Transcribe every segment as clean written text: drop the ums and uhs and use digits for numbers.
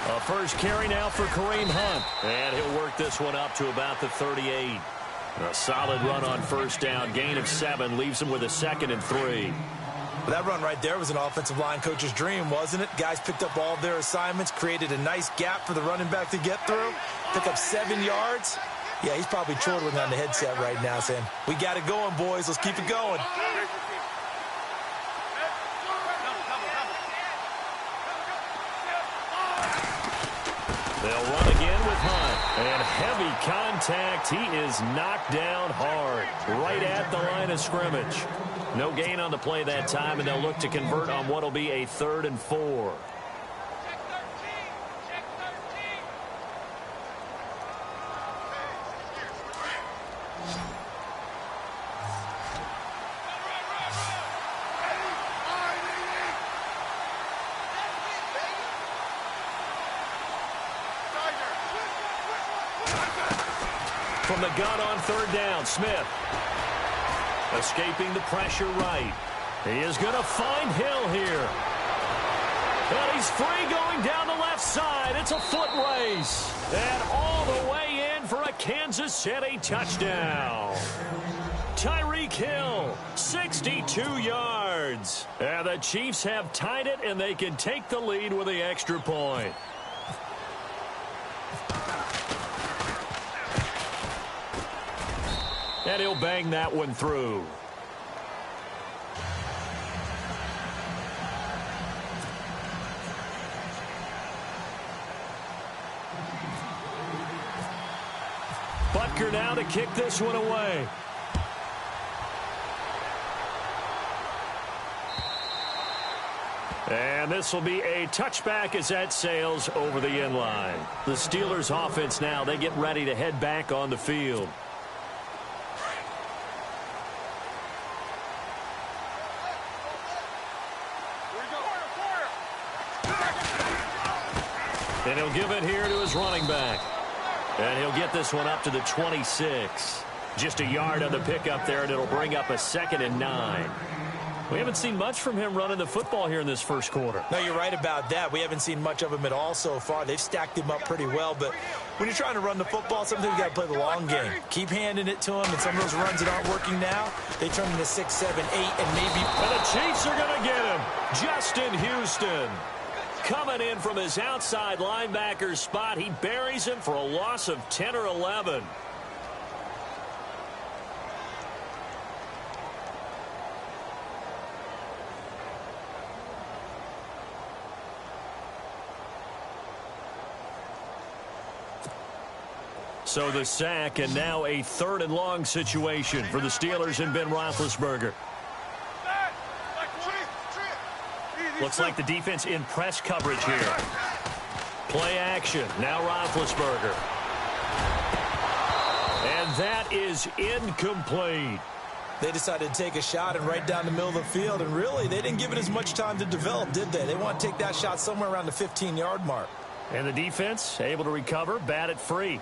A first carry now for Kareem Hunt. And he'll work this one up to about the 38. A solid run on first down. Gain of 7 leaves him with a 2nd and 3. That run right there was an offensive line coach's dream, wasn't it? Guys picked up all of their assignments, created a nice gap for the running back to get through, pick up 7 yards. Yeah, he's probably chortling on the headset right now saying, we got it going, boys. Let's keep it going. They'll run again with Hunt. And heavy contact. He is knocked down hard right at the line of scrimmage. No gain on the play that time, and they'll look to convert on what will be a 3rd and 4. From the gun on 3rd down, Smith. Escaping the pressure right. He is going to find Hill here. And he's free going down the left side. It's a foot race. And all the way in for a Kansas City touchdown. Tyreek Hill, 62 yards. And the Chiefs have tied it, and they can take the lead with the extra point. And he'll bang that one through. Butker now to kick this one away. And this will be a touchback as that sails over the end line. The Steelers offense now, they get ready to head back on the field. And he'll give it here to his running back. And he'll get this one up to the 26. Just a yard on the pickup there, and it'll bring up a 2nd and 9. We haven't seen much from him running the football here in this first quarter. No, you're right about that. We haven't seen much of him at all so far. They've stacked him up pretty well, but when you're trying to run the football, sometimes you got to play the long game. Keep handing it to him, and some of those runs that aren't working now, they turn into 6, 7, 8, and maybe... And the Chiefs are going to get him. Justin Houston. Coming in from his outside linebacker spot, he buries him for a loss of 10 or 11. So the sack, and now a 3rd and long situation for the Steelers and Ben Roethlisberger. Looks like the defense in press coverage here. Play action. Now Roethlisberger. And that is incomplete. They decided to take a shot and right down the middle of the field, and really, they didn't give it as much time to develop, did they? They want to take that shot somewhere around the 15-yard mark. And the defense able to recover, bat it free.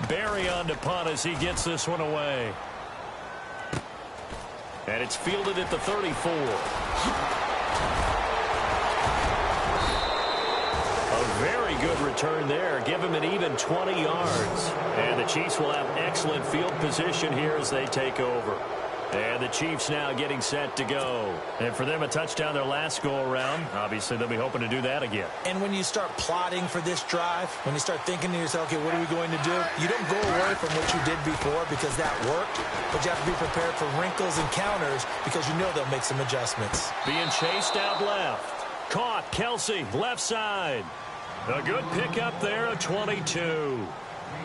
Barry on to punt as he gets this one away. And it's fielded at the 34. A very good return there. Give him an even 20 yards. And the Chiefs will have excellent field position here as they take over. And the Chiefs now getting set to go. And for them, a touchdown their last go-around. Obviously, they'll be hoping to do that again. And when you start plotting for this drive, when you start thinking to yourself, okay, what are we going to do? You don't go away from what you did before because that worked, but you have to be prepared for wrinkles and counters because you know they'll make some adjustments. Being chased out left. Caught, Kelsey, left side. A good pickup there, a 22.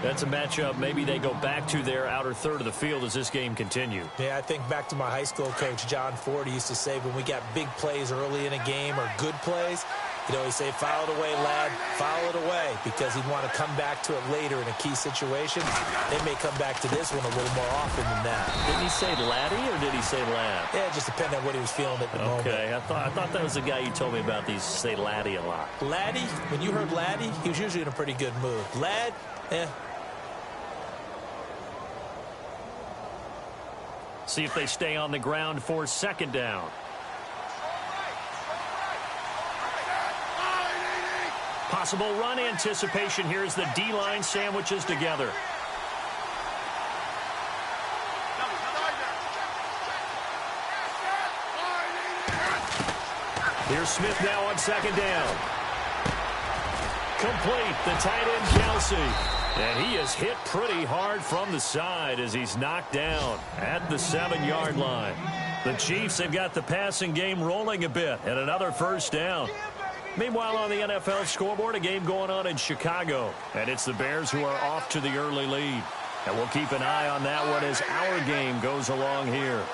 That's a matchup maybe they go back to their outer third of the field as this game continues. Yeah, I think back to my high school coach, John Ford. He used to say when we got big plays early in a game or good plays, he'd always say, foul it away, lad, foul it away, because he'd want to come back to it later in a key situation. They may come back to this one a little more often than that. Didn't he say laddie or did he say lad? Yeah, it just depended on what he was feeling at the moment. Okay, I thought that was the guy you told me about. These say laddie a lot. Laddie, when you heard laddie, he was usually in a pretty good mood. Lad, See if they stay on the ground for second down. Possible run anticipation here as the D-line sandwiches together. Here's Smith now on second down. Complete, the tight end Kelsey. And he is hit pretty hard from the side as he's knocked down at the 7-yard line. The Chiefs have got the passing game rolling a bit and another first down. Meanwhile, on the NFL scoreboard, a game going on in Chicago. And it's the Bears who are off to the early lead. And we'll keep an eye on that one as our game goes along here.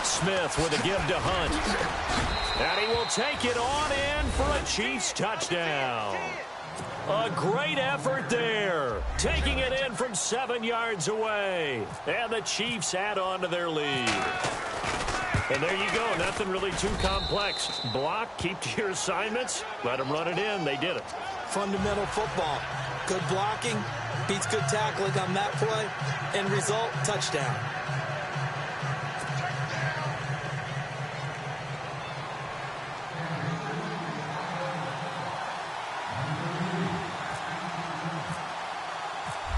Smith with a give to Hunt. And he will take it on in for a Chiefs touchdown. A great effort there. Taking it in from 7 yards away. And the Chiefs add on to their lead. And there you go. Nothing really too complex. Block, keep to your assignments. Let them run it in. They did it. Fundamental football. Good blocking. Beats good tackling on that play. End result, touchdown.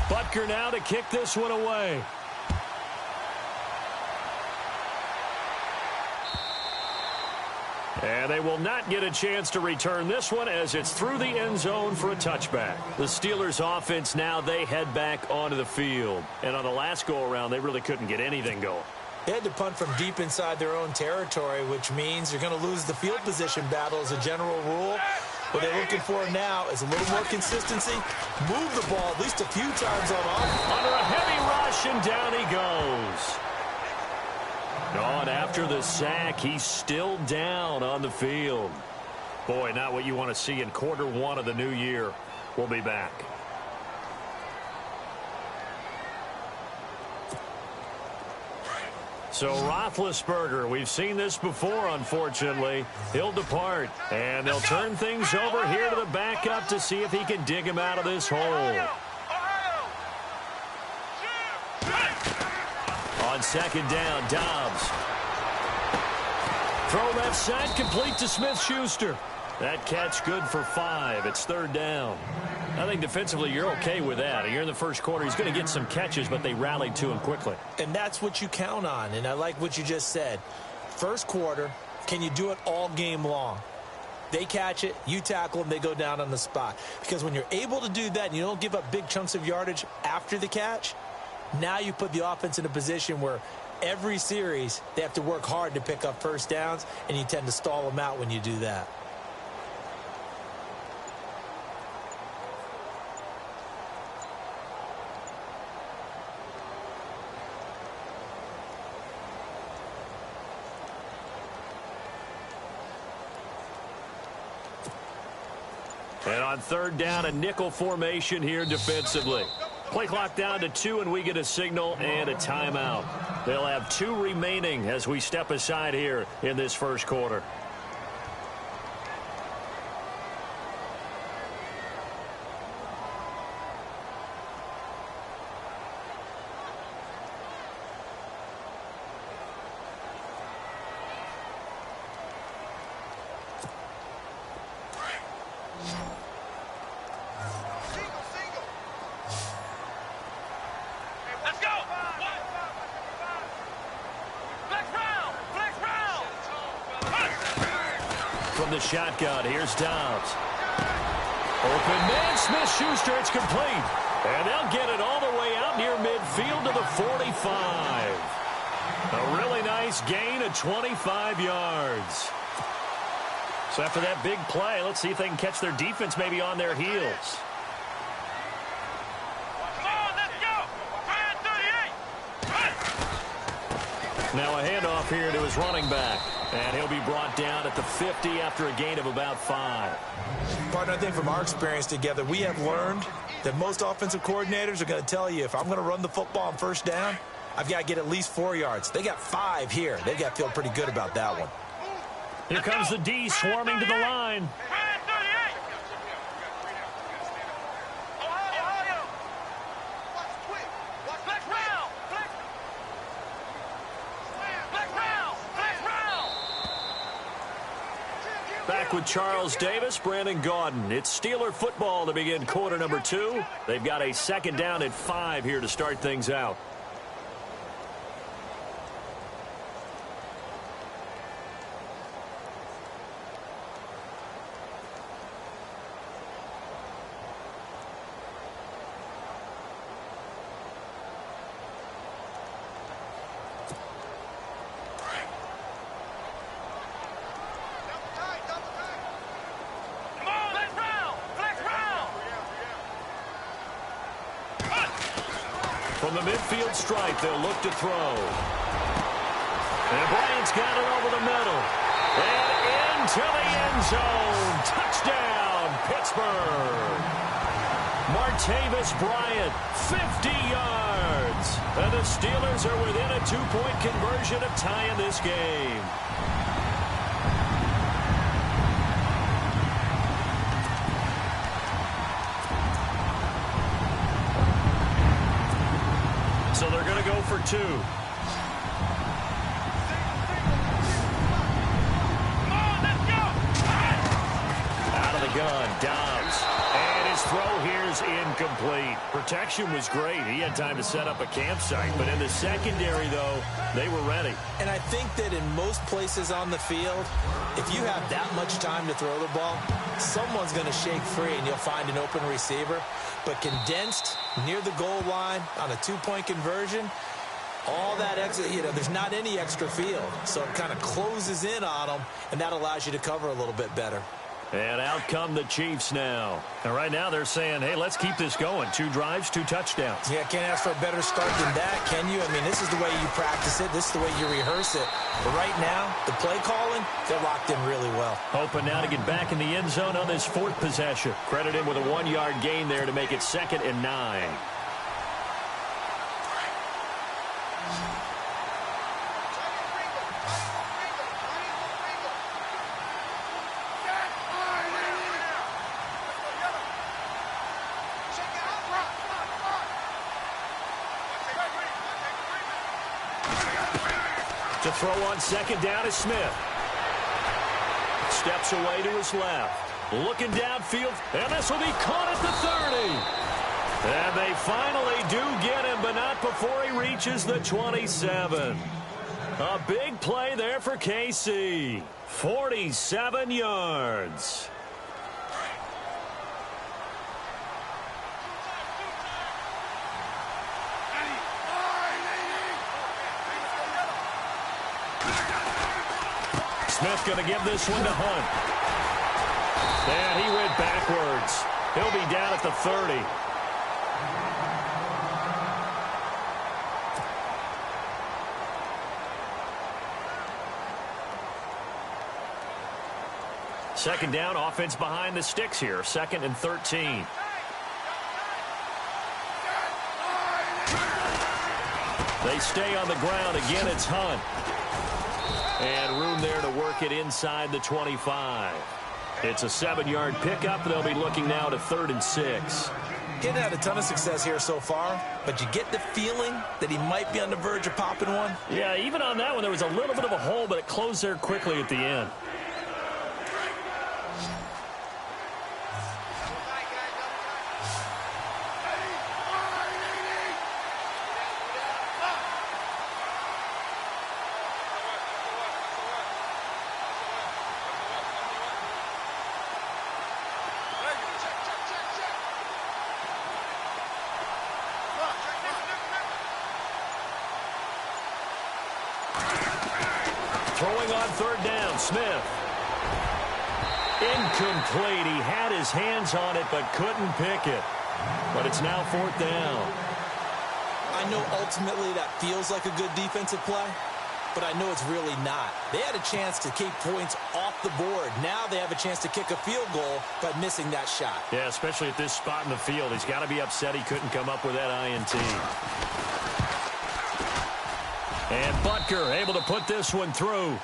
Butker now to kick this one away. And they will not get a chance to return this one as it's through the end zone for a touchback. The Steelers offense now, they head back onto the field. And on the last go-around, they really couldn't get anything going. They had to punt from deep inside their own territory, which means you're going to lose the field position battle as a general rule. What they're looking for now is a little more consistency. Move the ball at least a few times on offense. Under a heavy rush, and down he goes. And after the sack, he's still down on the field. Boy, not what you want to see in quarter one of the new year. We'll be back. So Roethlisberger, we've seen this before, unfortunately. He'll depart, and they'll turn things over here to the backup to see if he can dig him out of this hole. On second down, Dobbs. Throw left side, complete to Smith-Schuster. That catch good for 5. It's third down. I think defensively you're okay with that. You're in the first quarter. He's going to get some catches, but they rallied to him quickly. And that's what you count on, and I like what you just said. First quarter, can you do it all game long? They catch it, you tackle them, they go down on the spot. Because when you're able to do that and you don't give up big chunks of yardage after the catch, now you put the offense in a position where every series they have to work hard to pick up first downs, and you tend to stall them out when you do that. And on third down, a nickel formation here defensively. Play clock down to 2, and we get a signal and a timeout. They'll have 2 remaining as we step aside here in this first quarter. From the shotgun, here's Dobbs. Open man, Smith-Schuster, it's complete. And they'll get it all the way out near midfield to the 45. A really nice gain of 25 yards. So after that big play, let's see if they can catch their defense maybe on their heels. Now a handoff here to his running back. And he'll be brought down at the 50 after a gain of about 5. Partner, I think from our experience together, we have learned that most offensive coordinators are going to tell you, if I'm going to run the football on first down, I've got to get at least 4 yards. They got 5 here. They've got to feel pretty good about that one. Here comes the D swarming to the line. Back with Charles Davis, Brandon Gaudin. It's Steeler football to begin quarter number 2. They've got a second down at 5 here to start things out. From the midfield stripe, they'll look to throw. And Bryant's got it over the middle. And into the end zone. Touchdown, Pittsburgh. Martavis Bryant, 50 yards. And the Steelers are within a 2-point conversion of tying this game. So they're going to go for 2. Out of the gun, Dobbs. And his throw here is incomplete. Protection was great. He had time to set up a campsite. But in the secondary, though, they were ready. And I think that in most places on the field, if you have that much time to throw the ball, someone's going to shake free and you'll find an open receiver. But condensed near the goal line on a 2-point conversion, all that extra, there's not any extra field. So it kind of closes in on them, and that allows you to cover a little bit better. And out come the Chiefs now. And right now they're saying, hey, let's keep this going. 2 drives, 2 touchdowns. Yeah, can't ask for a better start than that, can you? I mean, this is the way you practice it. This is the way you rehearse it. But right now, the play calling, they're locked in really well. Hoping now to get back in the end zone on this 4th possession. Credit him with a 1-yard gain there to make it 2nd and 9. To throw on 2nd down is Smith. Steps away to his left. Looking downfield, and this will be caught at the 30. And they finally do get him, but not before he reaches the 27. A big play there for KC. 47 yards. Smith going to give this one to Hunt. And he went backwards. He'll be down at the 30. Second down, offense behind the sticks here. 2nd and 13. They stay on the ground. Again, it's Hunt. And room there to work it inside the 25. It's a 7-yard pickup. They'll be looking now to 3rd and 6. Getting had a ton of success here so far, but you get the feeling that he might be on the verge of popping one. Yeah, even on that one, there was a little bit of a hole, but it closed there quickly at the end. Throwing on 3rd down, Smith. Incomplete. He had his hands on it, but couldn't pick it. But it's now 4th down. I know ultimately that feels like a good defensive play, but I know it's really not. They had a chance to keep points off the board. Now they have a chance to kick a field goal by missing that shot. Yeah, especially at this spot in the field. He's got to be upset he couldn't come up with that INT. And Butker able to put this one through.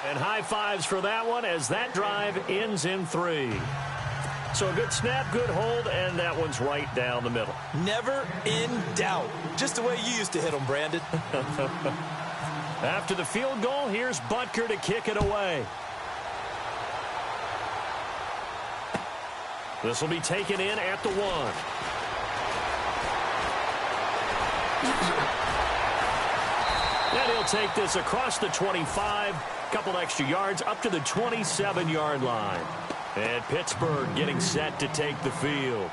And high fives for that one as that drive ends in 3. So a good snap, good hold, and that one's right down the middle. Never in doubt. Just the way you used to hit them, Brandon. After the field goal, here's Butker to kick it away. This will be taken in at the 1. And he'll take this across the 25, couple extra yards up to the 27-yard line. And Pittsburgh getting set to take the field.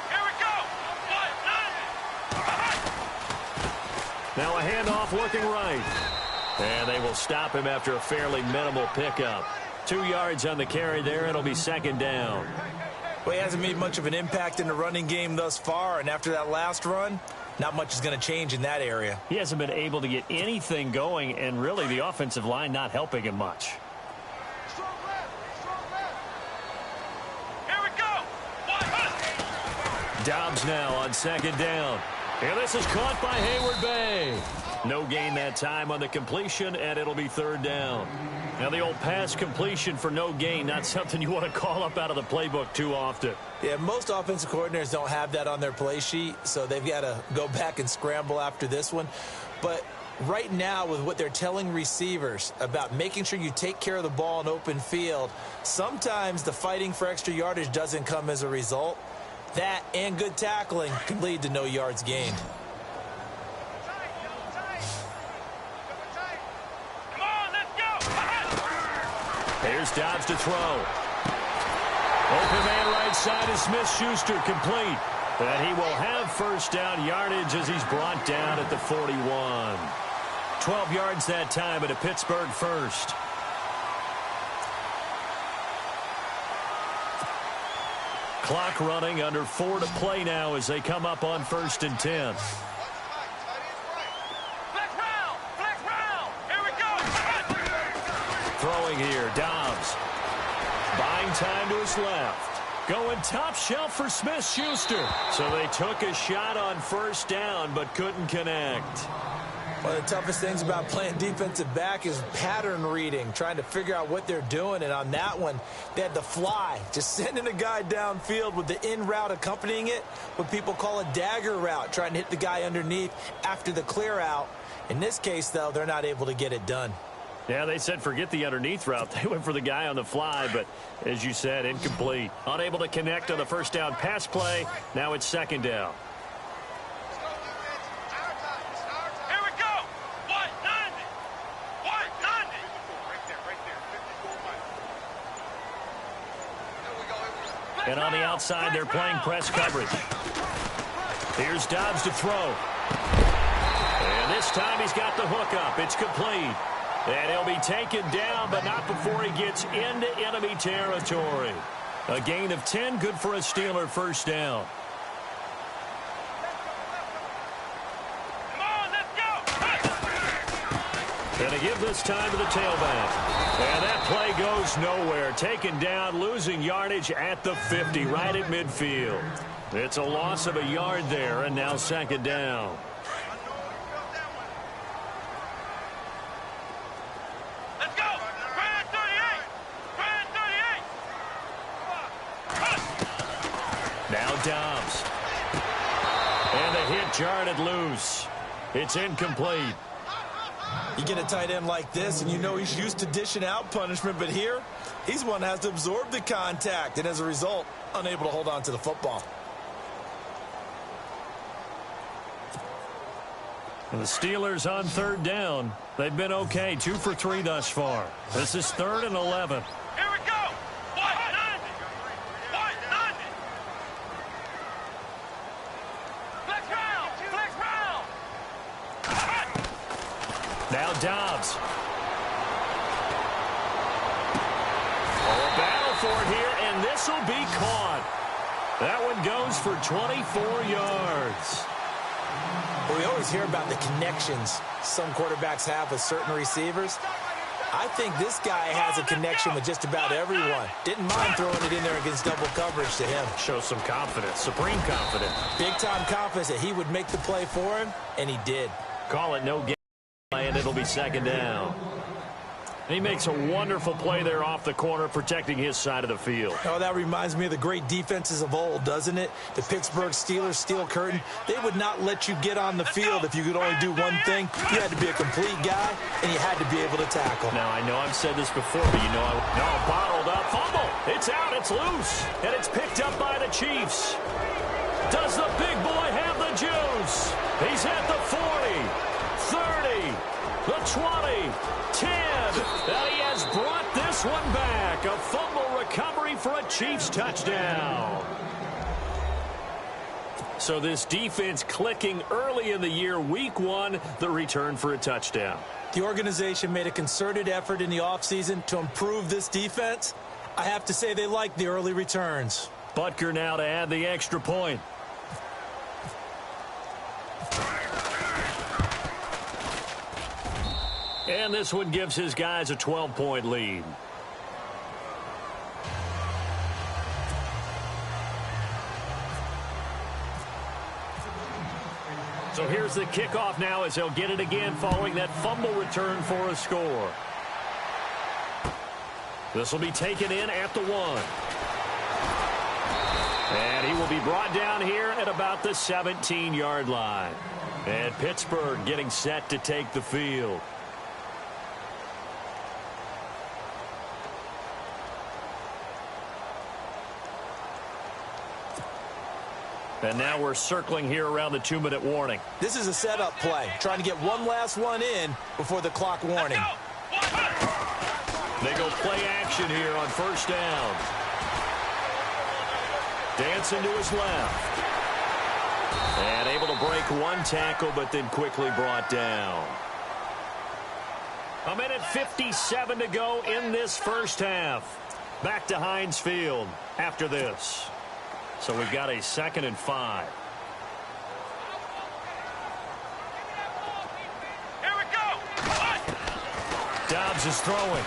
Here we go. Now a handoff looking right. And they will stop him after a fairly minimal pickup. 2 yards on the carry there. It'll be second down. Well, he hasn't made much of an impact in the running game thus far, and after that last run, not much is going to change in that area. He hasn't been able to get anything going, and really the offensive line not helping him much. Here we go. Dobbs now on second down. And this is caught by Hayward Bay. No gain that time on the completion, and it'll be third down. Now the old pass completion for no gain, not something you want to call up out of the playbook too often. Yeah, most offensive coordinators don't have that on their play sheet, so they've got to go back and scramble after this one. But right now, with what they're telling receivers about making sure you take care of the ball in open field, sometimes the fighting for extra yardage doesn't come as a result. That and good tackling can lead to no yards gained. Here's Dobbs to throw. Open man right side is Smith-Schuster, complete. And he will have first down yardage as he's brought down at the 41. 12 yards that time at a Pittsburgh first. Clock running, under 4 to play now as they come up on 1st and 10. Throwing here, Dobbs. Buying time to his left. Going top shelf for Smith-Schuster. So they took a shot on first down but couldn't connect. One of the toughest things about playing defensive back is pattern reading, trying to figure out what they're doing. And on that one, they had to fly, just sending a guy downfield with the in route accompanying it, what people call a dagger route, trying to hit the guy underneath after the clear out. In this case, though, they're not able to get it done. Yeah, they said forget the underneath route. They went for the guy on the fly, but as you said, incomplete. Unable to connect on the first down pass play. Now it's second down. Here we go. 190. 190. And on the outside, they're playing press coverage. Here's Dobbs to throw. And this time he's got the hook up. It's complete. And he'll be taken down, but not before he gets into enemy territory. A gain of 10, good for a Steeler first down. Come on, let's go. Going to give this time to the tailback. And that play goes nowhere. Taken down, losing yardage at the 50, right at midfield. It's a loss of a yard there, and now second down. Dobbs. And the hit jarred it loose. It's incomplete. You get a tight end like this, and you know he's used to dishing out punishment, but here, he's one that has to absorb the contact, and as a result, unable to hold on to the football. And the Steelers on third down. They've been okay, 2 for 3 thus far. This is 3rd and 11. Here we go. 190. 190. Flex round. Flex round. Now Dobbs. Oh, a battle for it here, and this will be caught. That one goes for 24 yards. Well, we always hear about the connections some quarterbacks have with certain receivers. I think this guy has a connection with just about everyone. Didn't mind throwing it in there against double coverage to him. Shows some confidence, supreme confidence. Big-time confidence that he would make the play for him, and he did. Call it no gain, and it'll be second down. He makes a wonderful play there off the corner, protecting his side of the field. Oh, that reminds me of the great defenses of old, doesn't it? The Pittsburgh Steelers steel curtain. They would not let you get on the field if you could only do one thing. You had to be a complete guy, and you had to be able to tackle. Now, I know I've said this before, but you know, bottled up. Fumble. It's out. It's loose. And it's picked up by the Chiefs. Does the big boy have the juice? He's at the 40, 30, the 20, 10. And he has brought this one back. A fumble recovery for a Chiefs touchdown. So this defense clicking early in the year, week one, the return for a touchdown. The organization made a concerted effort in the offseason to improve this defense. I have to say they like the early returns. Butker now to add the extra point. And this one gives his guys a 12-point lead. So here's the kickoff now as they'll get it again following that fumble return for a score. This will be taken in at the 1. And he will be brought down here at about the 17-yard line. And Pittsburgh getting set to take the field. And now we're circling here around the 2-minute warning. This is a setup play, trying to get one last one in before the clock warning. They go play action here on first down. Dancing to his left. And able to break one tackle, but then quickly brought down. 1:57 to go in this first half. Back to Heinz Field after this. So we've got a 2nd and 5. Here we go. Dobbs is throwing.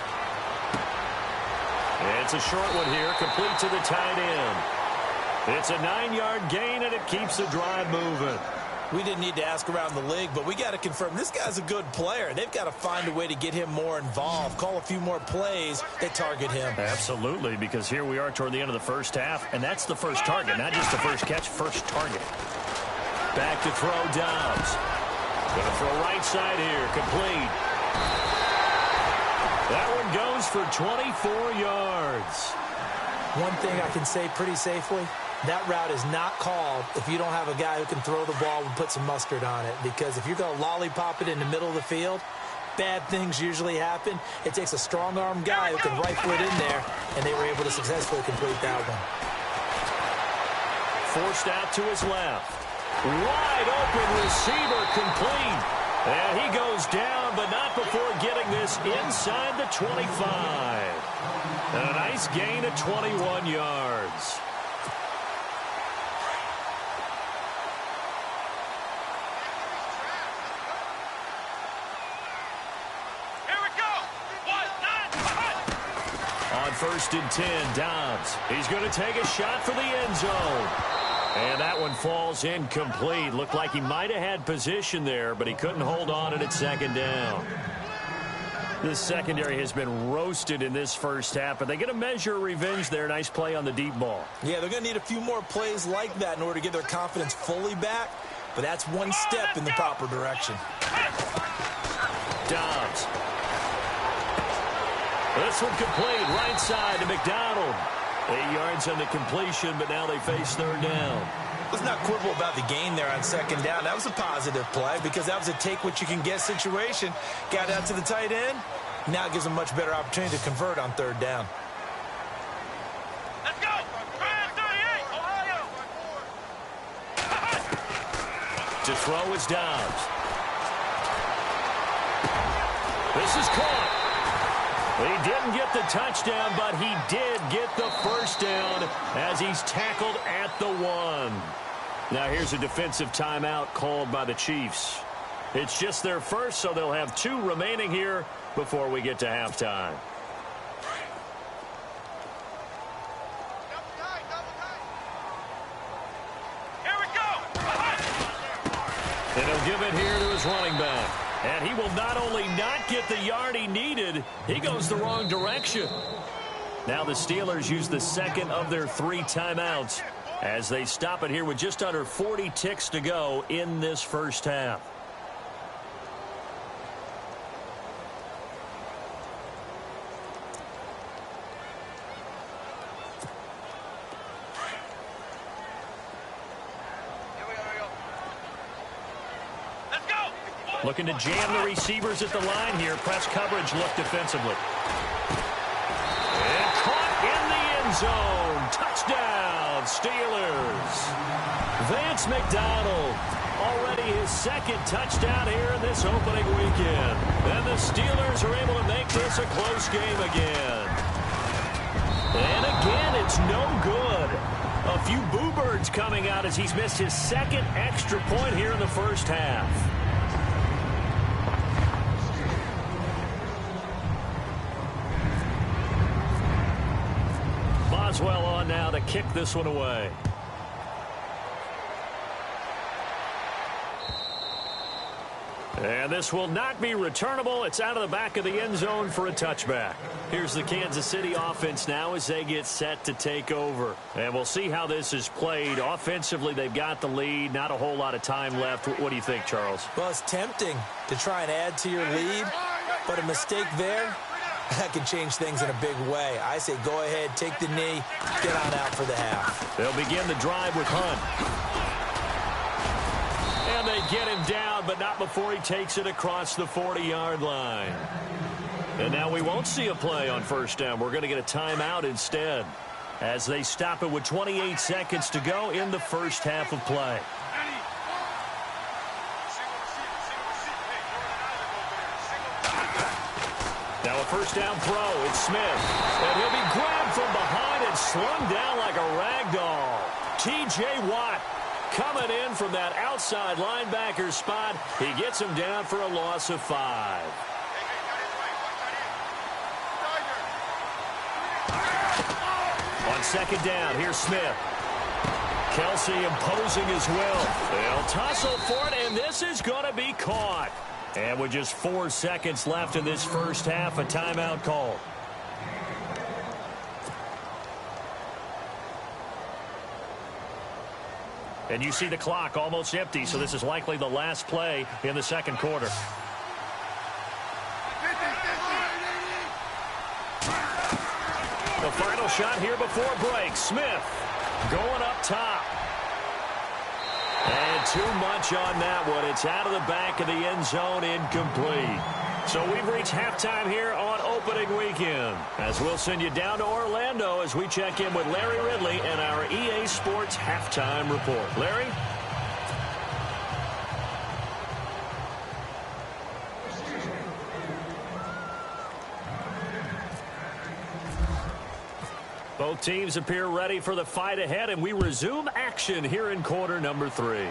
It's a short one here, complete to the tight end. It's a 9-yard gain, and it keeps the drive moving. We didn't need to ask around the league, but we got to confirm this guy's a good player. They've got to find a way to get him more involved, call a few more plays that target him. Absolutely, because here we are toward the end of the first half, and that's the first target, not just the first catch, first target. Back to throw Dobbs. Going to throw right side here, complete. That one goes for 24 yards. One thing I can say pretty safely, that route is not called if you don't have a guy who can throw the ball and put some mustard on it. Because if you're going to lollipop it in the middle of the field, bad things usually happen. It takes a strong-arm guy who can rifle it in there, and they were able to successfully complete that one. Forced out to his left. Wide open receiver complete. And he goes down, but not before getting this inside the 25. And a nice gain of 21 yards. On 1st and 10, Dobbs. He's going to take a shot for the end zone. And that one falls incomplete. Looked like he might have had position there, but he couldn't hold on it at 2nd down. This secondary has been roasted in this first half, but they get a measure of revenge there. Nice play on the deep ball. Yeah, they're going to need a few more plays like that in order to get their confidence fully back, but that's one step in the proper direction. Dobbs. This one complete, right side to McDonald. 8 yards on the completion, but now they face 3rd down. Let's not quibble about the gain there on 2nd down. That was a positive play because that was a take-what-you-can-get situation. Got out to the tight end. Now it gives them a much better opportunity to convert on 3rd down. Let's go. 38, Ohio. To throw is Dobbs. This is caught. He didn't get the touchdown, but he did get the first down as he's tackled at the 1. Now here's a defensive timeout called by the Chiefs. It's just their first, so they'll have 2 remaining here before we get to halftime. Here we go. And he'll give it here to his running back. And he will not only not get the yard he needed, he goes the wrong direction. Now the Steelers use the second of their 3 timeouts as they stop it here with just under 40 ticks to go in this first half. Looking to jam the receivers at the line here. Press coverage look defensively. And caught in the end zone. Touchdown, Steelers. Vance McDonald, already his second touchdown here in this opening weekend. And the Steelers are able to make this a close game again. And again, it's no good. A few boo birds coming out as he's missed his second extra point here in the first half. Boswell on now to kick this one away. And this will not be returnable. It's out of the back of the end zone for a touchback. Here's the Kansas City offense now as they get set to take over. And we'll see how this is played. Offensively, they've got the lead. Not a whole lot of time left. What do you think, Charles? Well, it's tempting to try and add to your lead, but a mistake there, that can change things in a big way. I say go ahead, take the knee, get on out for the half. They'll begin the drive with Hunt. And they get him down, but not before he takes it across the 40-yard line. And now we won't see a play on first down. We're going to get a timeout instead as they stop it with 28 seconds to go in the first half of play. Now a first down throw. It's Smith. And he'll be grabbed from behind and slung down like a rag doll. T.J. Watt coming in from that outside linebacker spot. He gets him down for a loss of 5. On second down, here's Smith. Kelsey imposing his will. They'll tussle for it, and this is going to be caught. And with just 4 seconds left in this first half, a timeout call. And you see the clock almost empty, so this is likely the last play in the second quarter. The final shot here before break. Smith going up top. And too much on that one. It's out of the back of the end zone, incomplete. So we've reached halftime here on opening weekend, as we'll send you down to Orlando as we check in with Larry Ridley and our EA Sports Halftime Report. Larry? Both teams appear ready for the fight ahead, and we resume action here in quarter number 3.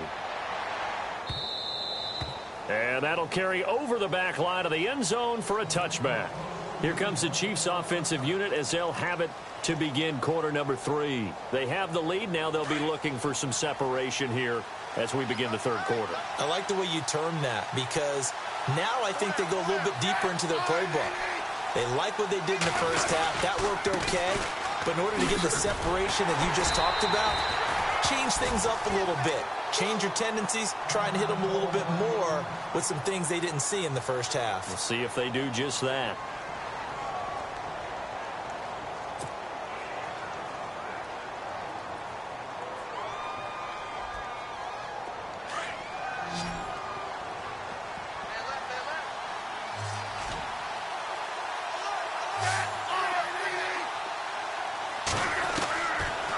And that'll carry over the back line of the end zone for a touchback. Here comes the Chiefs offensive unit as they'll have it to begin quarter number 3. They have the lead. Now they'll be looking for some separation here as we begin the third quarter. I like the way you term that, because now I think they go a little bit deeper into their playbook. They like what they did in the first half. That worked okay. But in order to get the separation that you just talked about, change things up a little bit. Change your tendencies, try and hit them a little bit more with some things they didn't see in the first half. We'll see if they do just that.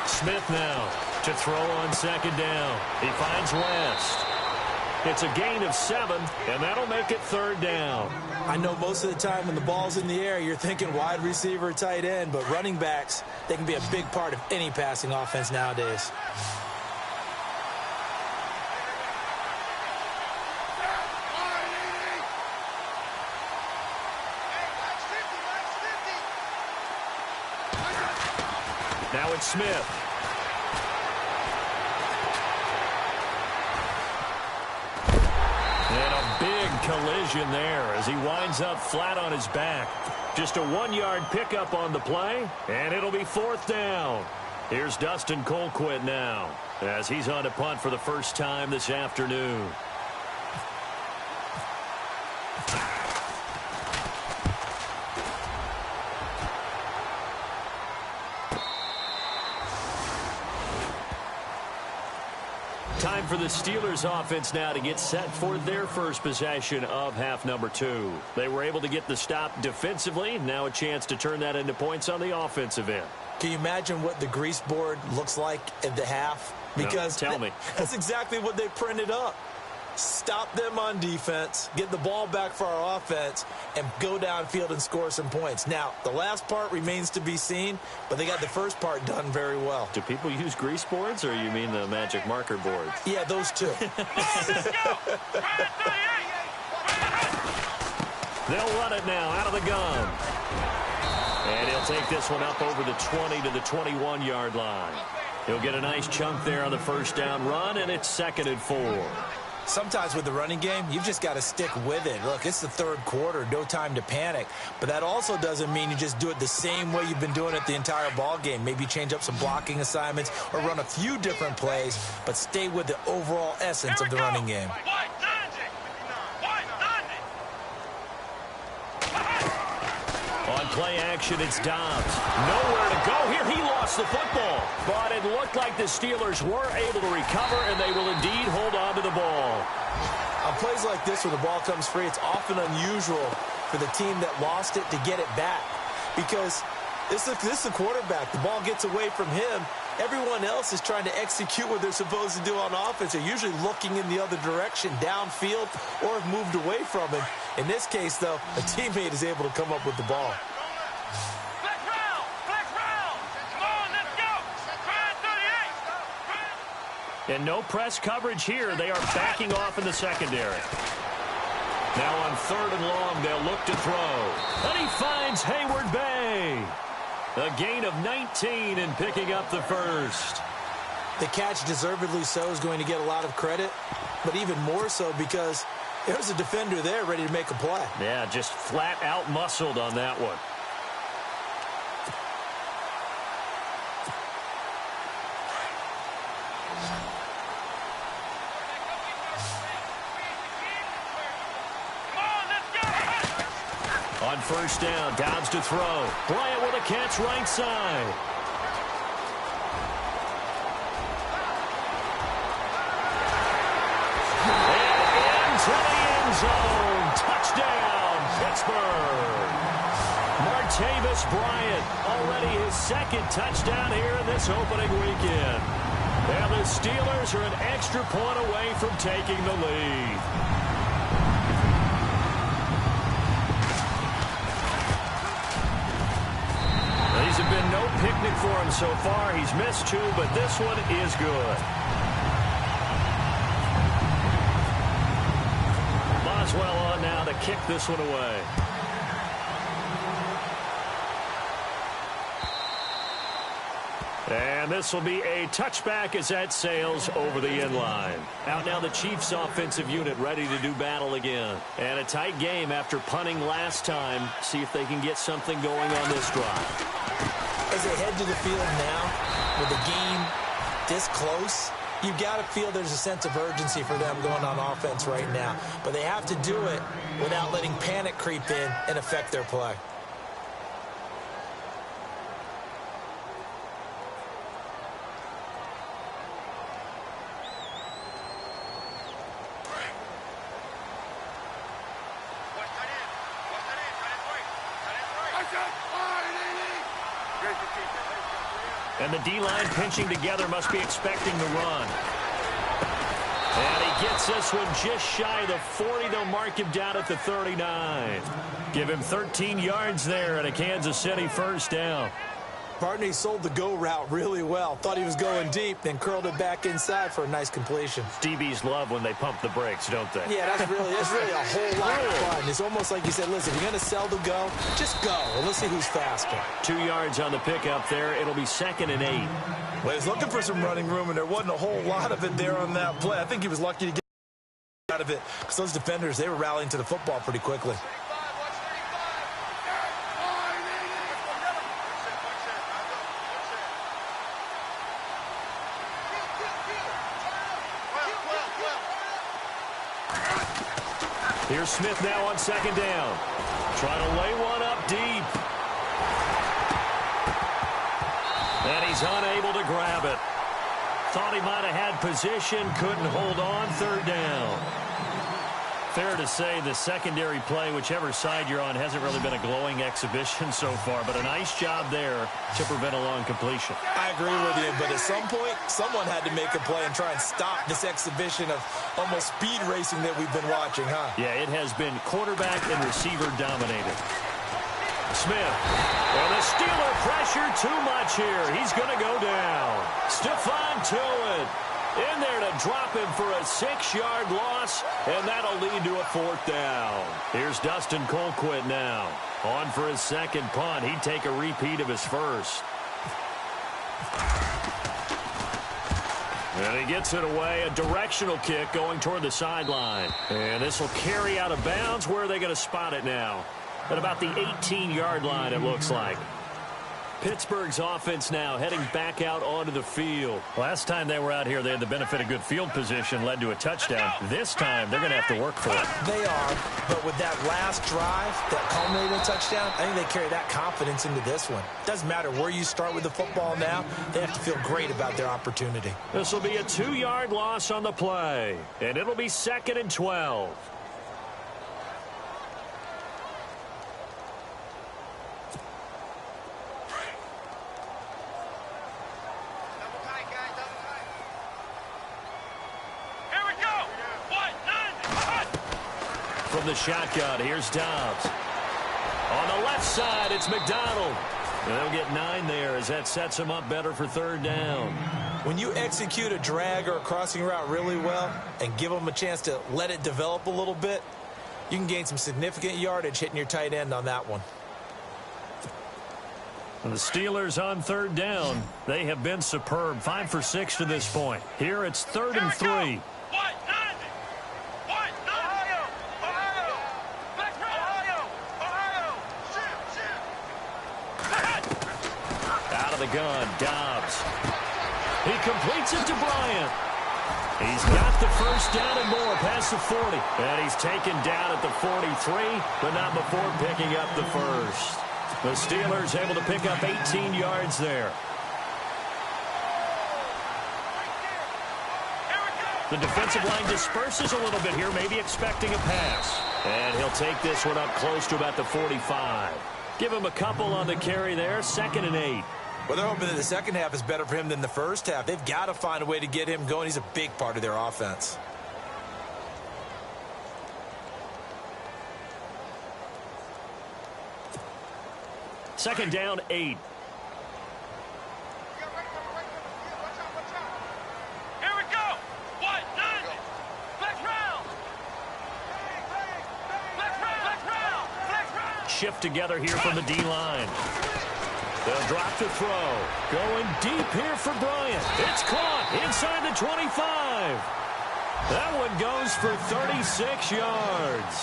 Smith now to throw on second down. He finds West. It's a gain of 7, and that'll make it third down. I know most of the time when the ball's in the air, you're thinking wide receiver, tight end, but running backs, they can be a big part of any passing offense nowadays. Now it's Smith. And a big collision there as he winds up flat on his back. Just a 1-yard pickup on the play, and it'll be 4th down. Here's Dustin Colquitt now as he's on to punt for the first time this afternoon. Time for the Steelers offense now to get set for their first possession of half number 2. They were able to get the stop defensively. Now a chance to turn that into points on the offensive end. Can you imagine what the grease board looks like at the half? Because no, tell me. That's exactly what they printed up. Stop them on defense, get the ball back for our offense, and go downfield and score some points. Now, the last part remains to be seen, but they got the first part done very well. Do people use grease boards, or you mean the magic marker boards? Yeah, those two. They'll run it now out of the gun. And he'll take this one up over the 20 to the 21-yard line. He'll get a nice chunk there on the first down run, and it's 2nd and 4. Sometimes with the running game, you've just got to stick with it. Look, it's the 3rd quarter, no time to panic. But that also doesn't mean you just do it the same way you've been doing it the entire ball game. Maybe change up some blocking assignments or run a few different plays, but stay with the overall essence of the running game. On play action, it's Dobbs. Nowhere to go here. He lost the football. But it looked like the Steelers were able to recover, and they will indeed hold on to the ball. On plays like this where the ball comes free, it's often unusual for the team that lost it to get it back. Because this is the quarterback. The ball gets away from him. Everyone else is trying to execute what they're supposed to do on offense. They're usually looking in the other direction, downfield, or have moved away from him. In this case, though, a teammate is able to come up with the ball. Flex round! Come on, let's go! Try 38! And no press coverage here. They are backing off in the secondary. Now on 3rd and long, they'll look to throw. And he finds Hayward Bay. A gain of 19 and picking up the first. The catch, deservedly so, is going to get a lot of credit, but even more so because there's a defender there ready to make a play. Yeah, just flat out muscled on that one. On first down, Dobbs to throw. Bryant with a catch right side. And into the end zone. Touchdown, Pittsburgh. Martavis Bryant, already his 2nd touchdown here in this opening weekend. And the Steelers are an extra point away from taking the lead. These have been no picnic for him so far. He's missed 2, but this one is good. Boswell on now to kick this one away. And this will be a touchback as that sails over the end line. Out now the Chiefs offensive unit ready to do battle again. And a tight game after punting last time. See if they can get something going on this drive. As they head to the field now, with the game this close, you've got to feel there's a sense of urgency for them going on offense right now. But they have to do it without letting panic creep in and affect their play. And the D-line pinching together must be expecting the run. And he gets this one just shy of the 40. They'll mark him down at the 39. Give him 13 yards there and a Kansas City first down. Partner, he sold the go route really well. Thought he was going deep, then curled it back inside for a nice completion. DBs love when they pump the brakes, don't they? Yeah, that's really a whole lot of fun. It's almost like you said, listen, if you're going to sell the go, just go. And let's see who's faster. 2 yards on the pickup there. It'll be 2nd and 8. Well, he's looking for some running room, and there wasn't a whole lot of it there on that play. I think he was lucky to get out of it because those defenders, they were rallying to the football pretty quickly. Here's Smith now on 2nd down. Trying to lay one up deep. And he's unable to grab it. Thought he might have had position, couldn't hold on. 3rd down. Fair to say the secondary play, whichever side you're on, hasn't really been a glowing exhibition so far, but a nice job there to prevent a long completion. I agree with you, but at some point, someone had to make a play and try and stop this exhibition of almost speed racing that we've been watching, huh? Yeah, it has been quarterback and receiver dominated. Smith, and the Steeler pressure too much here. He's going to go down. Stephon Tuitt in there to drop him for a 6-yard loss, and that'll lead to a 4th down. Here's Dustin Colquitt now. On for his 2nd punt. He'd take a repeat of his first. And he gets it away. A directional kick going toward the sideline. And this will carry out of bounds. Where are they going to spot it now? At about the 18-yard line, it looks like. Pittsburgh's offense now heading back out onto the field. Last time they were out here, they had the benefit of good field position, led to a touchdown. This time, they're going to have to work for it. They are, but with that last drive that culminated in a touchdown, I think they carry that confidence into this one. Doesn't matter where you start with the football now, they have to feel great about their opportunity. This will be a 2-yard loss on the play, and it'll be 2nd and 12. From the shotgun, here's Dobbs. On the left side, it's McDonald. And they'll get 9 there as that sets him up better for 3rd down. When you execute a drag or a crossing route really well and give them a chance to let it develop a little bit, you can gain some significant yardage hitting your tight end on that one. And the Steelers on 3rd down. They have been superb. 5 for 6 to this point. Here it's 3rd and 3. The gun, Dobbs. He completes it to Bryant. He's got the 1st down and more past the 40. And he's taken down at the 43, but not before picking up the 1st. The Steelers able to pick up 18 yards there. The defensive line disperses a little bit here, maybe expecting a pass. And he'll take this one up close to about the 45. Give him a couple on the carry there, 2nd and 8. Well, they're hoping that the second half is better for him than the first half. They've got to find a way to get him going. He's a big part of their offense. Second down, 8. Here we go. What? 90. Flex round. Flex round. Shift together here from the D-line. They'll drop to throw. Going deep here for Bryant. It's caught inside the 25. That one goes for 36 yards.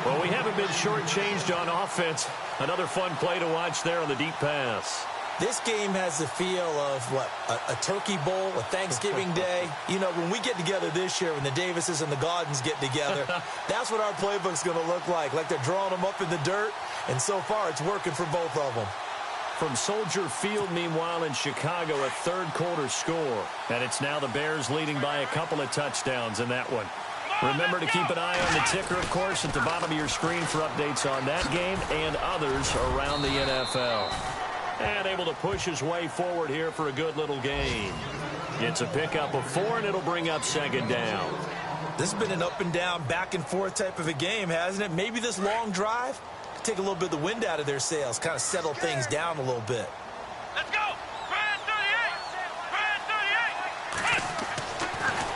Well, we haven't been shortchanged on offense. Another fun play to watch there on the deep pass. This game has the feel of, what, a turkey bowl, a Thanksgiving day. You know, when we get together this year, when the Davises and the Gaudens get together, that's what our playbook's going to look like they're drawing them up in the dirt, and so far it's working for both of them. From Soldier Field, meanwhile, in Chicago, a 3rd quarter score. And it's now the Bears leading by a couple of touchdowns in that one. Remember to keep an eye on the ticker, of course, at the bottom of your screen for updates on that game and others around the NFL. And able to push his way forward here for a good little gain. It's a pickup of 4, and it'll bring up 2nd down. This has been an up and down, back and forth type of a game, hasn't it? Maybe this long drive take a little bit of the wind out of their sails, kind of settle things down a little bit. Let's go.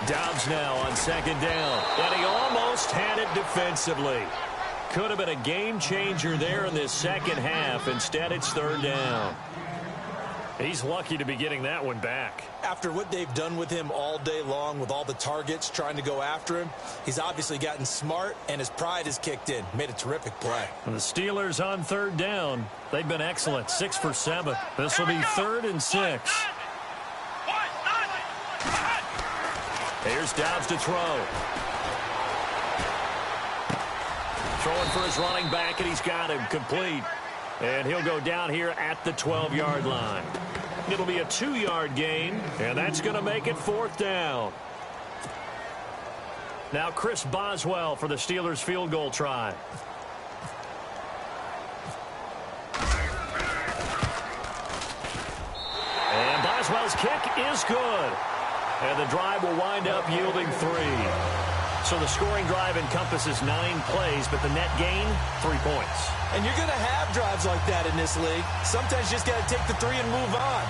Dobbs now on second down. And he almost had it defensively. Could have been a game changer there in this second half. Instead, it's third down. He's lucky to be getting that one back. After what they've done with him all day long with all the targets trying to go after him, he's obviously gotten smart, and his pride has kicked in. Made a terrific play. And the Steelers on third down. They've been excellent, 6 for 7. This will be 3rd and 6. Here's Dobbs to throw. Throwing for his running back, and he's got him complete. And he'll go down here at the 12-yard line. It'll be a 2-yard gain, and that's going to make it 4th down. Now Chris Boswell for the Steelers field goal try. And Boswell's kick is good. And the drive will wind up yielding 3. So the scoring drive encompasses 9 plays, but the net gain, 3 points. And you're going to have drives like that in this league. Sometimes you just got to take the 3 and move on.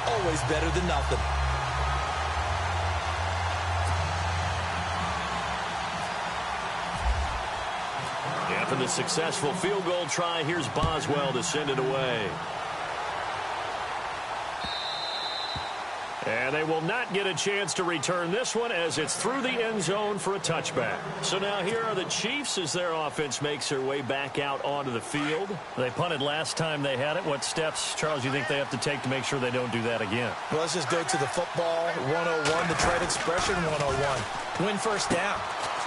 Always better than nothing. After the successful field goal try, here's Boswell to send it away. And they will not get a chance to return this one as it's through the end zone for a touchback. So now here are the Chiefs as their offense makes their way back out onto the field. They punted last time they had it. What steps, Charles, do you think they have to take to make sure they don't do that again? Well, let's just go to the football 101, the trade expression 101. Win first down.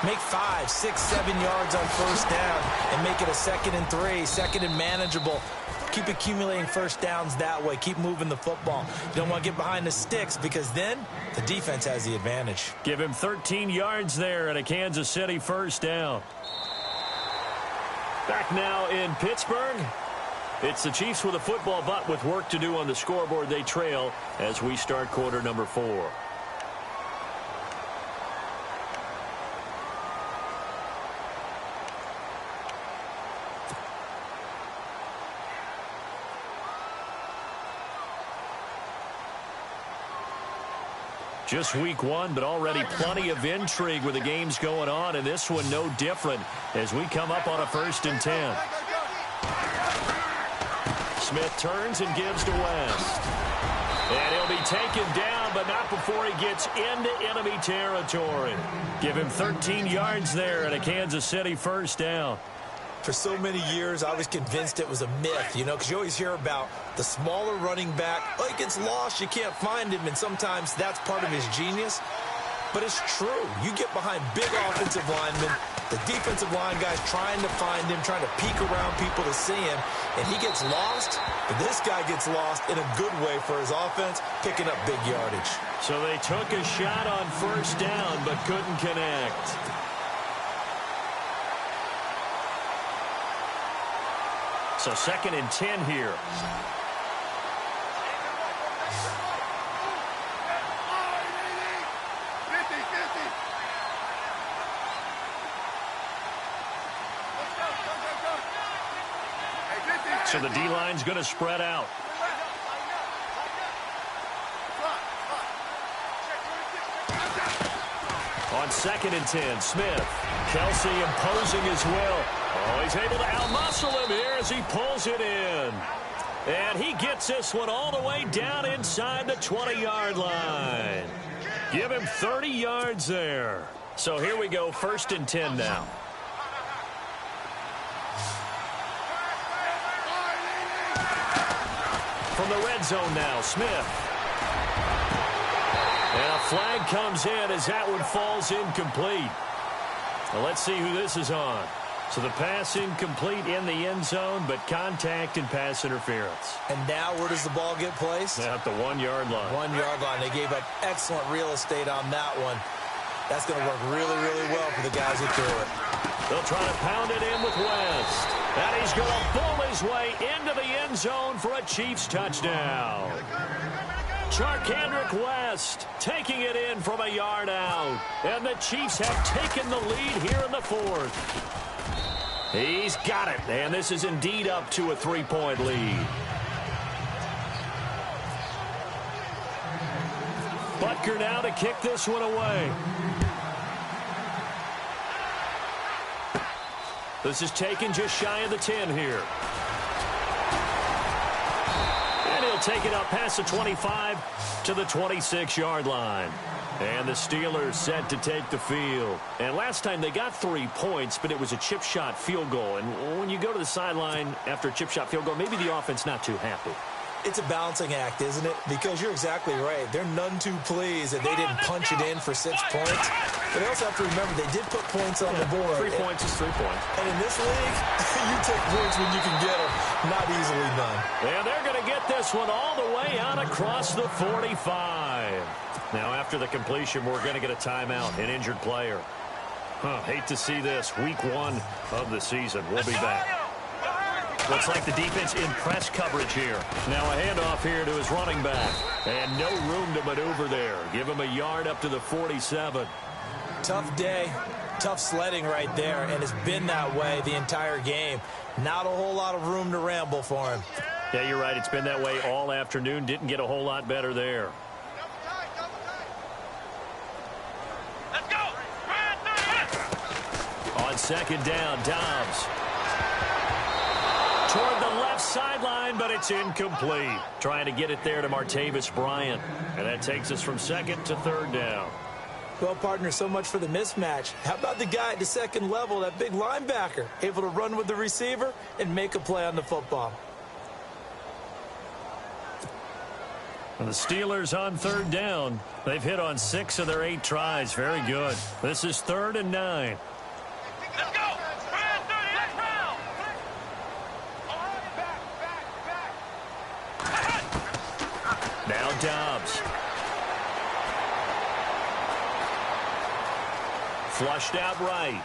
Make 5, 6, 7 yards on first down and make it a 2nd and 3, 2nd and manageable. Keep accumulating first downs that way. Keep moving the football. You don't want to get behind the sticks because then the defense has the advantage. Give him 13 yards there at a Kansas City first down. Back now in Pittsburgh. It's the Chiefs with a football, but with work to do on the scoreboard. They trail as we start quarter number 4. Just week 1, but already plenty of intrigue with the games going on, and this one no different as we come up on a 1st and 10. Smith turns and gives to West. And he'll be taken down, but not before he gets into enemy territory. Give him 13 yards there at a Kansas City first down. For so many years, I was convinced it was a myth, you know, because you always hear about the smaller running back. Oh, he gets lost, you can't find him, and sometimes that's part of his genius. But it's true. You get behind big offensive linemen, the defensive line guys trying to find him, trying to peek around people to see him, and he gets lost, but this guy gets lost in a good way for his offense, picking up big yardage. So they took a shot on first down, but couldn't connect. So 2nd and 10 here. So the D-line's going to spread out. On 2nd and 10, Smith. Kelsey imposing his will. Oh, he's able to outmuscle him here as he pulls it in. And he gets this one all the way down inside the 20-yard line. Give him 30 yards there. So here we go, 1st and 10 now. From the red zone now, Smith. And a flag comes in as that one falls incomplete. Well, let's see who this is on. So the pass incomplete in the end zone, but contact and pass interference. And now where does the ball get placed? At the 1-yard line. 1-yard line. They gave up excellent real estate on that one. That's going to work really, really well for the guys who threw it. They'll try to pound it in with West. And he's going to bull his way into the end zone for a Chiefs touchdown. Charkandrick West taking it in from a yard out. And the Chiefs have taken the lead here in the 4th. He's got it, and this is indeed up to a 3-point lead. Butker now to kick this one away. This is taken just shy of the 10 here. And he'll take it up past the 25 to the 26-yard line. And the Steelers set to take the field. And last time they got 3 points, but it was a chip shot field goal. And when you go to the sideline after a chip shot field goal, maybe the offense not too happy. It's a balancing act, isn't it? Because you're exactly right. They're none too pleased that they didn't punch it in for 6 points. But they also have to remember they did put points on the board. 3 points is 3 points. And in this league, you take points when you can get them. Not easily done. And they're going to get this one all the way out across the 45. Now, after the completion, we're going to get a timeout, an injured player. Hate to see this. Week 1 of the season. We'll be back. Looks like the defense in press coverage here. Now a handoff here to his running back. And no room to maneuver there. Give him a yard up to the 47. Tough day. Tough sledding right there. And it's been that way the entire game. Not a whole lot of room to ramble for him. Yeah, you're right. It's been that way all afternoon. Didn't get a whole lot better there. Let's go. On second down, Dobbs. Toward the left sideline, but it's incomplete. Trying to get it there to Martavis Bryant. And that takes us from second to third down. Well, partner, so much for the mismatch. How about the guy at the second level, that big linebacker, able to run with the receiver and make a play on the football? And the Steelers on third down. They've hit on 6 of their 8 tries. Very good. This is 3rd and 9. Let's go. Now Dobbs. Flushed out right.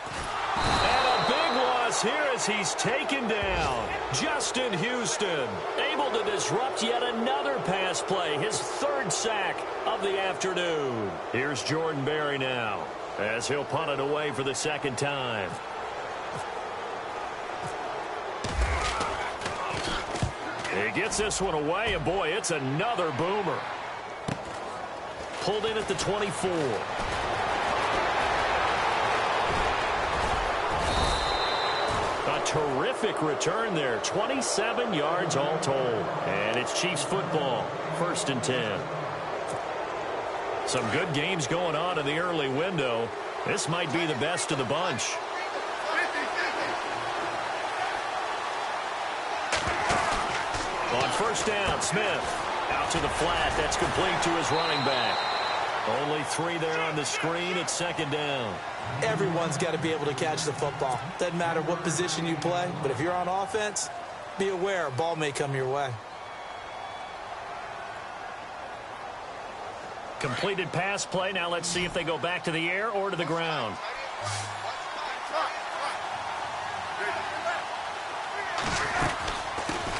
And a big loss here as he's taken down. Justin Houston able to disrupt yet another pass play. His 3rd sack of the afternoon. Here's Jordan Berry now as he'll punt it away for the 2nd time. He gets this one away, and boy, it's another boomer. Pulled in at the 24. A terrific return there. 27 yards all told. And it's Chiefs football. 1st and 10. Some good games going on in the early window. This might be the best of the bunch. On 1st down, Smith out to the flat. That's complete to his running back. Only 3 there on the screen. It's 2nd down. Everyone's got to be able to catch the football. Doesn't matter what position you play, but if you're on offense, be aware a ball may come your way. Completed pass play. Now let's see if they go back to the air or to the ground.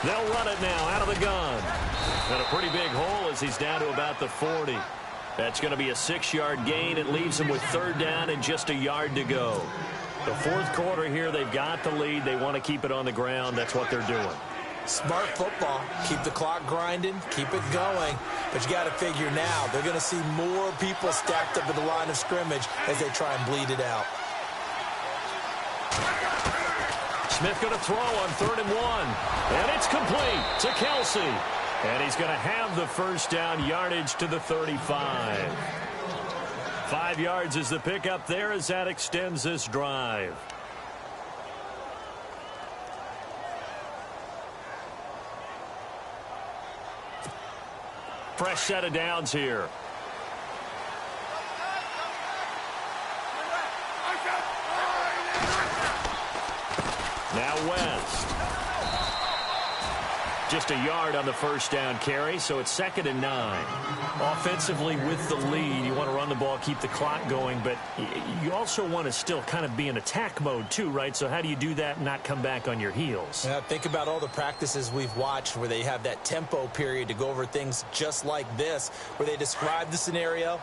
They'll run it now out of the gun. And a pretty big hole as he's down to about the 40. That's going to be a 6-yard gain. It leaves them with 3rd down and just a yard to go. The 4th quarter here, they've got the lead. They want to keep it on the ground. That's what they're doing. Smart football. Keep the clock grinding. Keep it going. But you got to figure now, they're going to see more people stacked up at the line of scrimmage as they try and bleed it out. Smith going to throw on 3rd and 1. And it's complete to Kelsey. And he's going to have the 1st down yardage to the 35. 5 yards is the pickup there as that extends this drive. Fresh set of downs here. Now West. Just a yard on the 1st down carry, so it's 2nd and 9. Offensively with the lead, you want to run the ball, keep the clock going, but you also want to still kind of be in attack mode too, right? So how do you do that and not come back on your heels? Yeah, think about all the practices we've watched where they have that tempo period to go over things just like this, where they describe the scenario,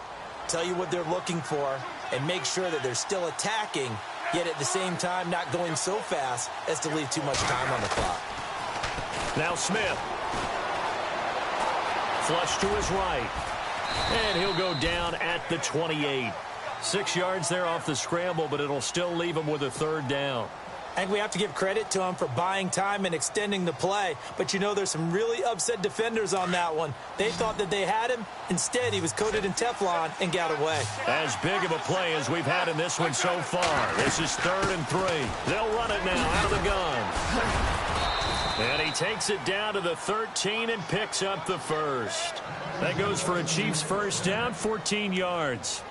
tell you what they're looking for, and make sure that they're still attacking, yet at the same time not going so fast as to leave too much time on the clock. Now Smith. Flush to his right. And he'll go down at the 28. 6 yards there off the scramble, but it'll still leave him with a third down. I think we have to give credit to him for buying time and extending the play. But, you know, there's some really upset defenders on that one. They thought that they had him. Instead, he was coated in Teflon and got away. As big of a play as we've had in this one so far. This is 3rd and 3. They'll run it now out of the gun. And he takes it down to the 13 and picks up the first. That goes for a Chiefs first down, 14 yards.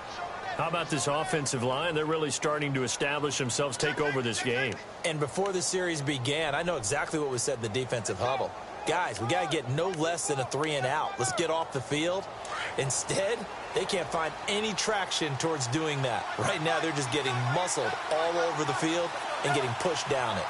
How about this offensive line? They're really starting to establish themselves, take over this game. And before the series began, I know exactly what was said in the defensive huddle. Guys, we got to get no less than a 3 and out. Let's get off the field. Instead, they can't find any traction towards doing that. Right now, they're just getting muscled all over the field and getting pushed down it.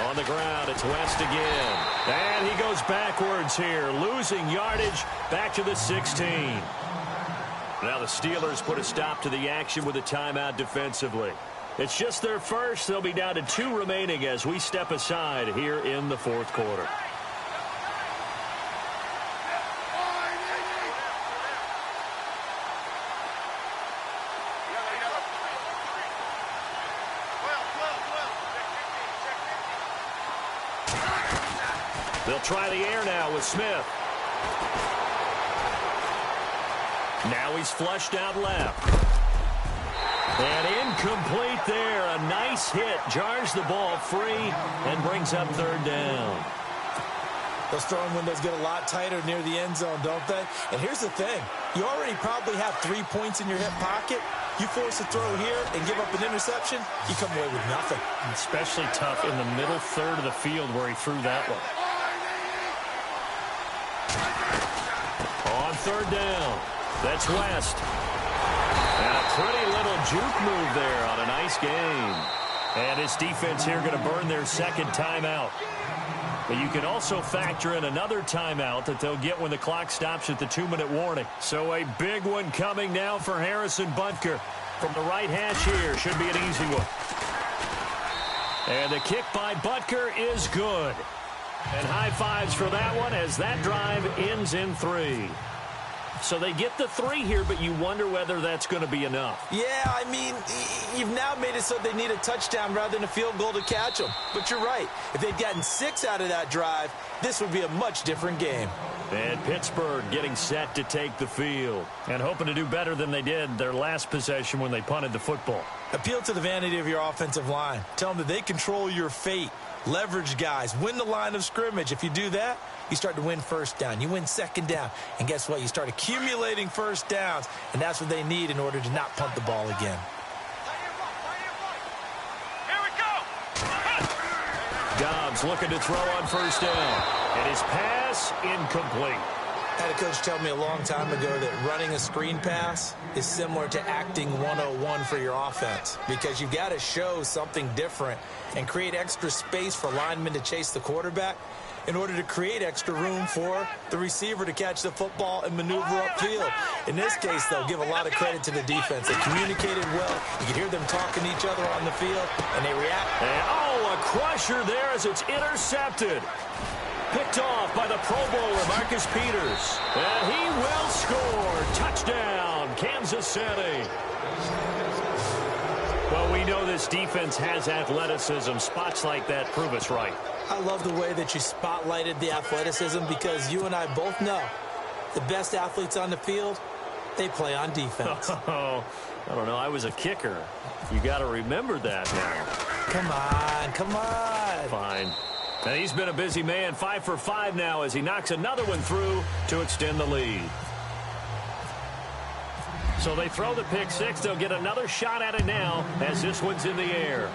On the ground, it's West again. And he goes backwards here, losing yardage back to the 16. Now the Steelers put a stop to the action with a timeout defensively. It's just their first. They'll be down to 2 remaining as we step aside here in the 4th quarter. They'll try the air now with Smith. Now he's flushed out left. And incomplete there. A nice hit. Jars the ball free and brings up 3rd down. Those throwing windows get a lot tighter near the end zone, don't they? And here's the thing. You already probably have 3 points in your hip pocket. You force a throw here and give up an interception, you come away with nothing. Especially tough in the middle third of the field where he threw that one. On 3rd down, that's West. And a pretty little juke move there on a nice game. And his defense here going to burn their 2nd timeout. But you can also factor in another timeout that they'll get when the clock stops at the 2-minute warning. So a big one coming now for Harrison Butker. From the right hash here, should be an easy one. And the kick by Butker is good. And high fives for that one as that drive ends in 3. So they get the 3 here, but you wonder whether that's going to be enough. Yeah, I mean, you've now made it so they need a touchdown rather than a field goal to catch them. But you're right. If they'd gotten 6 out of that drive, this would be a much different game. And Pittsburgh getting set to take the field and hoping to do better than they did their last possession when they punted the football. Appeal to the vanity of your offensive line. Tell them that they control your fate. Leverage guys. Win the line of scrimmage. If you do that, you start to win 1st down. You win 2nd down. And guess what? You start accumulating 1st downs. And that's what they need in order to not punt the ball again. Here we go. Dobbs looking to throw on 1st down. And his pass incomplete. I had a coach tell me a long time ago that running a screen pass is similar to acting 101 for your offense, because you've got to show something different and create extra space for linemen to chase the quarterback in order to create extra room for the receiver to catch the football and maneuver upfield. In this case, though, give a lot of credit to the defense. They communicated well. You could hear them talking to each other on the field, and they react. And, a crusher there as it's intercepted. Picked off by the Pro Bowler, Marcus Peters. And he will score. Touchdown, Kansas City. Well, we know this defense has athleticism. Spots like that prove us right. I love the way that you spotlighted the athleticism, because you and I both know the best athletes on the field, they play on defense. Oh, I don't know. I was a kicker. You got to remember that now. Come on. Fine. And he's been a busy man. 5 for 5 now as he knocks another one through to extend the lead. So they throw the pick 6. They'll get another shot at it now as this one's in the air.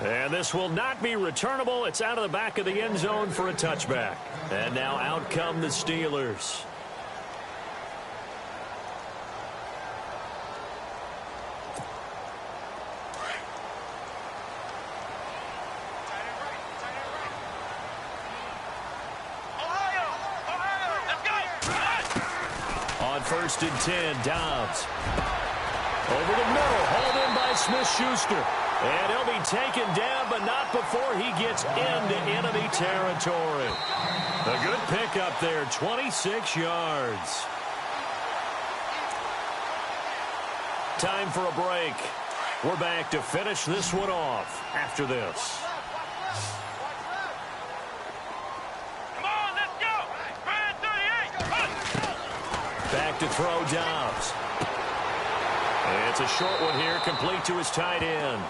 And this will not be returnable. It's out of the back of the end zone for a touchback. And now out come the Steelers. On 1st and 10, Dobbs. Over the middle, hauled in by Smith-Schuster. And he'll be taken down, but not before he gets into enemy territory. A good pickup there, 26 yards. Time for a break. We're back to finish this one off after this. Come on, let's go. Brand 38. Back to throw Dobbs. It's a short one here, complete to his tight end.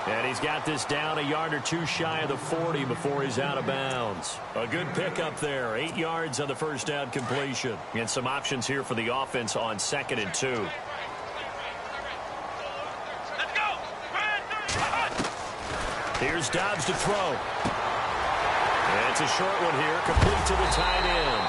And he's got this down a yard or two shy of the 40 before he's out of bounds. A good pickup there, 8 yards on the first down completion. And some options here for the offense on 2nd and 2. Let's go. Brand 38. Here's Dobbs to throw. And it's a short one here, complete to the tight end.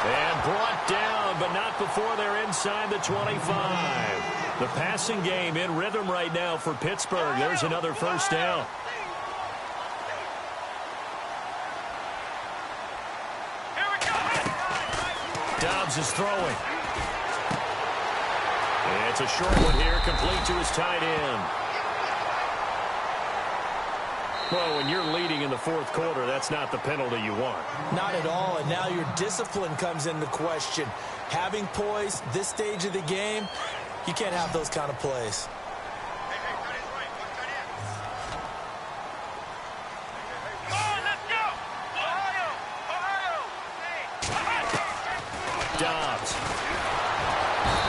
And brought down, but not before they're inside the 25. The passing game in rhythm right now for Pittsburgh. There's another first down. Here we go. Dobbs is throwing. It's a short one here, complete to his tight end. Well, when you're leading in the fourth quarter, that's not the penalty you want. Not at all, and now your discipline comes into question. Having poise this stage of the game, you can't have those kind of plays. Come on, let's go. Dobbs.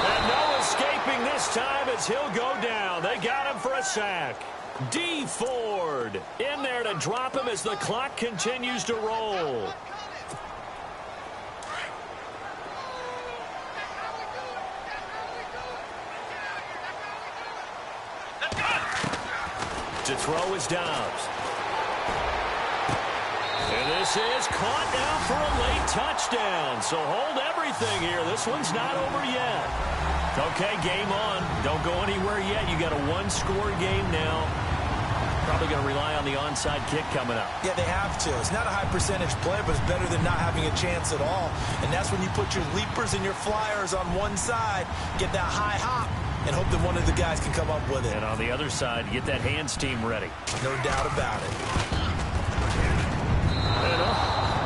And no escaping this time as he'll go down. They got him for a sack. D. Ford in there to drop him as the clock continues to roll. To throw is Dobbs. And this is caught now for a late touchdown. So hold everything here. This one's not over yet. Okay, game on. Don't go anywhere yet. You got a one-score game now. Probably going to rely on the onside kick coming up. Yeah, they have to. It's not a high-percentage play, but it's better than not having a chance at all. And that's when you put your leapers and your flyers on one side, get that high hop, and hope that one of the guys can come up with it. And on the other side, get that hands team ready. No doubt about it. And,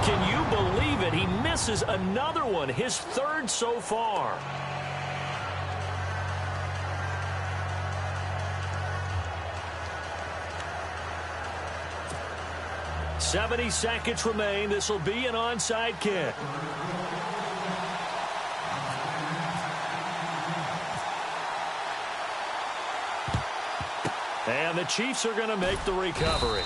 can you believe it? He misses another one, his third so far. "70 seconds remain. This will be an onside kick. And the Chiefs are going to make the recovery.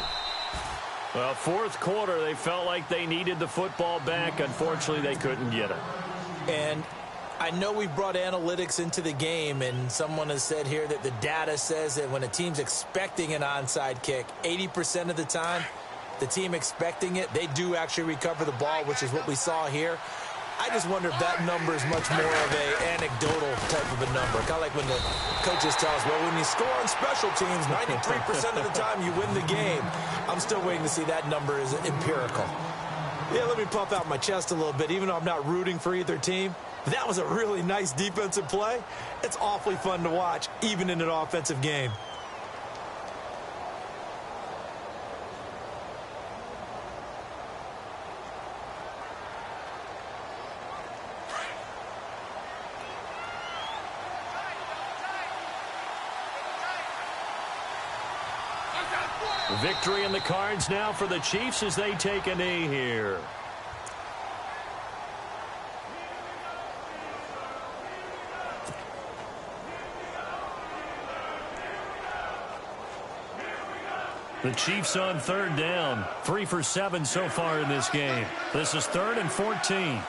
Well, fourth quarter, they felt like they needed the football back. Unfortunately, they couldn't get it. And I know we brought analytics into the game, and someone has said here that the data says that when a team's expecting an onside kick, 80% of the time, the team expecting it, they do actually recover the ball, which is what we saw here. I just wonder if that number is much more of an anecdotal type of a number. Kind of like when the coaches tell us, well, when you score on special teams, 93% of the time you win the game. I'm still waiting to see that number is empirical. Yeah, let me puff out my chest a little bit, even though I'm not rooting for either team. That was a really nice defensive play. It's awfully fun to watch, even in an offensive game. Victory in the cards now for the Chiefs as they take a knee here. The Chiefs on third down. 3 for 7 so far in this game. This is 3rd and 14.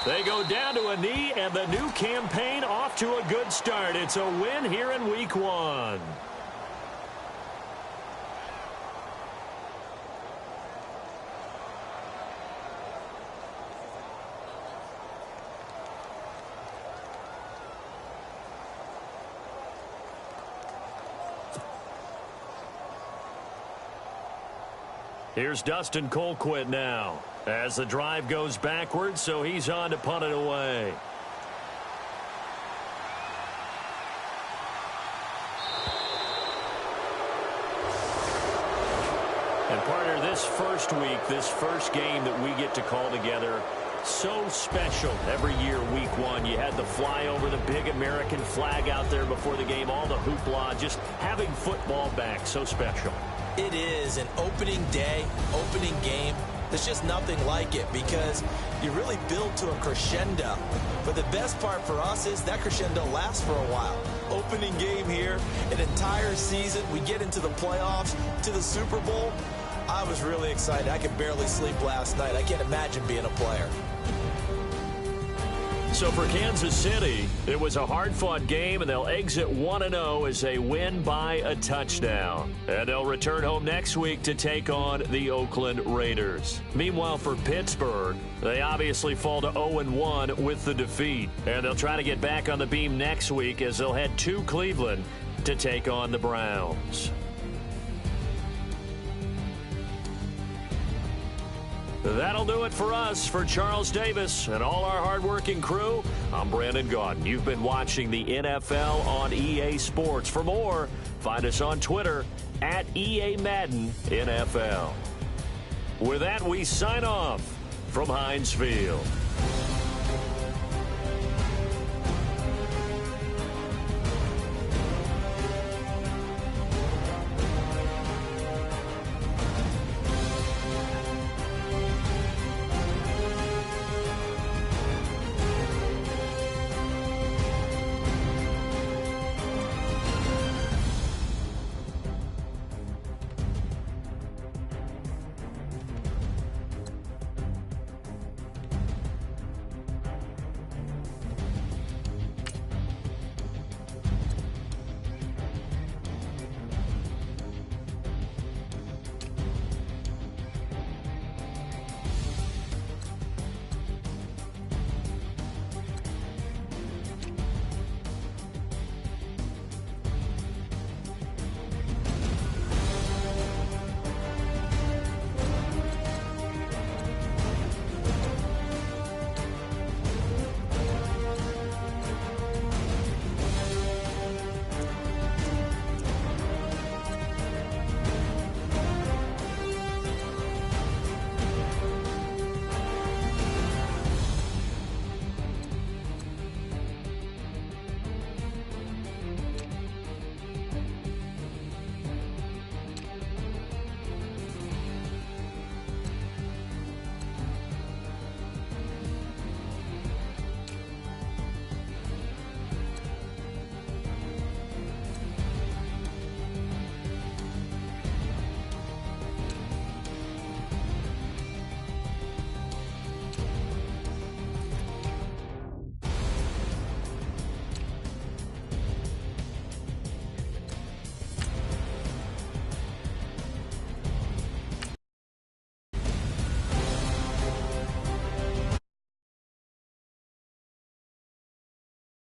They go down to a knee, and the new campaign off to a good start. It's a win here in Week 1. Here's Dustin Colquitt now as the drive goes backwards, so he's on to punt it away. And partner, this first week, this first game that we get to call together, so special every year, week one. You had the flyover, the big American flag out there before the game, all the hoopla, just having football back, so special. It is an opening day, opening game. There's just nothing like it because you really build to a crescendo. But the best part for us is that crescendo lasts for a while. Opening game here, an entire season. We get into the playoffs, to the Super Bowl. I was really excited. I could barely sleep last night. I can't imagine being a player. So for Kansas City, it was a hard-fought game, and they'll exit 1-0 as they win by a touchdown. And they'll return home next week to take on the Oakland Raiders. Meanwhile, for Pittsburgh, they obviously fall to 0-1 with the defeat. And they'll try to get back on the beam next week as they'll head to Cleveland to take on the Browns. That'll do it for us. For Charles Davis and all our hardworking crew, I'm Brandon Gaudin. You've been watching the NFL on EA Sports. For more, find us on Twitter at EA Madden NFL. With that, we sign off from Heinz Field.